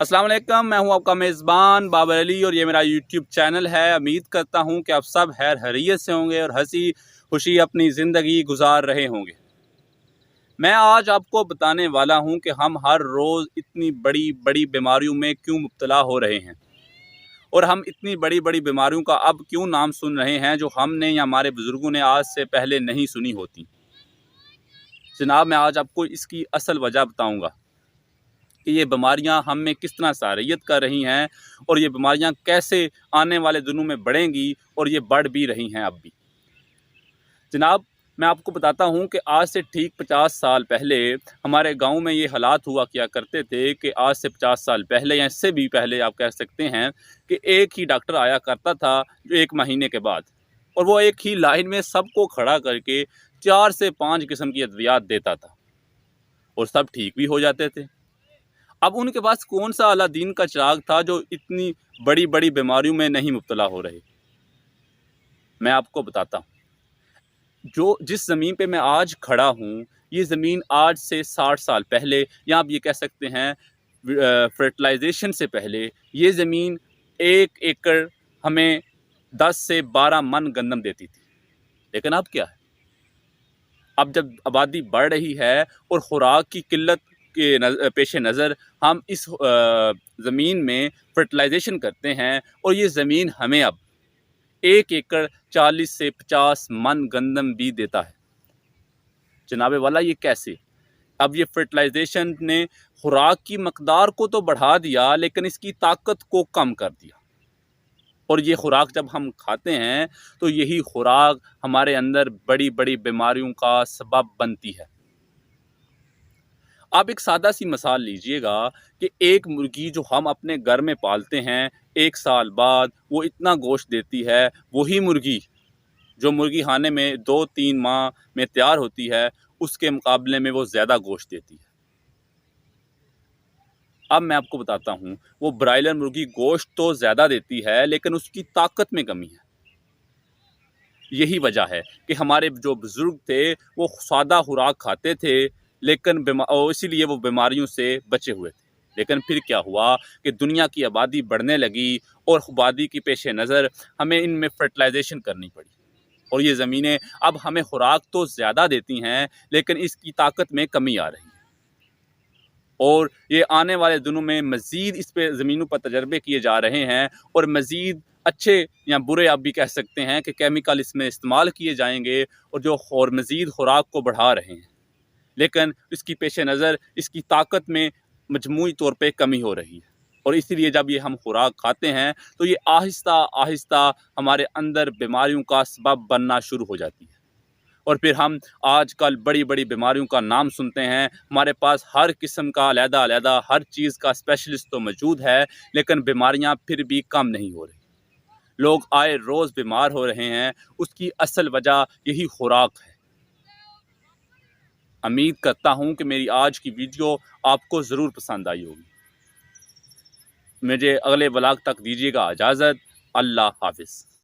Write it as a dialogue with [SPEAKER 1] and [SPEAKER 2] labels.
[SPEAKER 1] अस्सलाम वालेकुम, मैं हूं आपका मेज़बान बाबर अली और ये मेरा यूट्यूब चैनल है। उम्मीद करता हूं कि आप सब खैर खैरियत से होंगे और हंसी खुशी अपनी ज़िंदगी गुजार रहे होंगे। मैं आज आपको बताने वाला हूं कि हम हर रोज़ इतनी बड़ी बड़ी बीमारियों में क्यों मुब्तला हो रहे हैं और हम इतनी बड़ी बड़ी बीमारियों का अब क्यों नाम सुन रहे हैं जो हमने या हमारे बुज़ुर्गों ने आज से पहले नहीं सुनी होती। जनाब, मैं आज आपको इसकी असल वजह बताऊँगा कि ये बीमारियां हम में किस तरह सारियत कर रही हैं और ये बीमारियां कैसे आने वाले दिनों में बढ़ेंगी और ये बढ़ भी रही हैं अब भी। जनाब, मैं आपको बताता हूं कि आज से ठीक 50 साल पहले हमारे गांव में ये हालात हुआ किया करते थे कि आज से 50 साल पहले या इससे भी पहले आप कह सकते हैं कि एक ही डॉक्टर आया करता था जो 1 महीने के बाद, और वो एक ही लाइन में सबको खड़ा करके 4 से 5 किस्म की अद्वियात देता था और सब ठीक भी हो जाते थे। अब उनके पास कौन सा अलादीन का चिराग था जो इतनी बड़ी बड़ी बीमारियों में नहीं मुब्तला हो रहे। मैं आपको बताता हूँ, जो जिस ज़मीन पे मैं आज खड़ा हूँ, ये ज़मीन आज से 60 साल पहले, या आप ये कह सकते हैं फर्टिलाइजेशन से पहले, ये ज़मीन 1 एकड़ हमें 10 से 12 मन गंदम देती थी। लेकिन अब क्या है, अब जब आबादी बढ़ रही है और खुराक की किल्लत के पेश नज़र हम इस ज़मीन में फर्टिलाइजेशन करते हैं और ये ज़मीन हमें अब 1 एकड़ 40 से 50 मन गंदम भी देता है। जनाबे वाला, ये कैसे? अब ये फर्टिलाइजेशन ने खुराक की मकदार को तो बढ़ा दिया लेकिन इसकी ताकत को कम कर दिया, और ये खुराक जब हम खाते हैं तो यही खुराक हमारे अंदर बड़ी बड़ी बीमारियों का सबब बनती है। आप एक सादा सी मिसाल लीजिएगा कि एक मुर्गी जो हम अपने घर में पालते हैं, 1 साल बाद वो इतना गोश्त देती है, वही मुर्गी जो मुर्गी खाने में 2-3 माह में तैयार होती है, उसके मुकाबले में वो ज़्यादा गोश्त देती है। अब मैं आपको बताता हूँ, वो ब्रायलर मुर्गी गोश्त तो ज़्यादा देती है लेकिन उसकी ताकत में कमी है। यही वजह है कि हमारे जो बुज़ुर्ग थे वो सादा खुराक खाते थे लेकिन इसीलिए वो बीमारियों से बचे हुए थे। लेकिन फिर क्या हुआ कि दुनिया की आबादी बढ़ने लगी और आबादी की पेश नज़र हमें इनमें फर्टिलाइजेशन करनी पड़ी, और ये ज़मीनें अब हमें खुराक तो ज़्यादा देती हैं लेकिन इसकी ताकत में कमी आ रही है। और ये आने वाले दिनों में मज़ीद इस पे ज़मीनों पर तजर्बे किए जा रहे हैं और मज़ीद अच्छे या बुरे आप भी कह सकते हैं कि केमिकल इसमें इस्तेमाल किए जाएंगे और मज़ीद खुराक को बढ़ा रहे हैं, लेकिन इसकी पेश नज़र इसकी ताकत में मजमूई तौर पे कमी हो रही है। और इसीलिए जब ये हम खुराक खाते हैं तो ये आहिस्ता आहिस्ता हमारे अंदर बीमारियों का सबब बनना शुरू हो जाती है, और फिर हम आजकल बड़ी बड़ी बीमारियों का नाम सुनते हैं। हमारे पास हर किस्म का अलहदा हर चीज़ का स्पेशलिस्ट तो मौजूद है लेकिन बीमारियां फिर भी कम नहीं हो रही। लोग आए रोज़ बीमार हो रहे हैं, उसकी असल वजह यही खुराक है। उम्मीद करता हूं कि मेरी आज की वीडियो आपको ज़रूर पसंद आई होगी। मुझे अगले व्लॉग तक दीजिएगा इजाज़त। अल्लाह हाफ़िज़।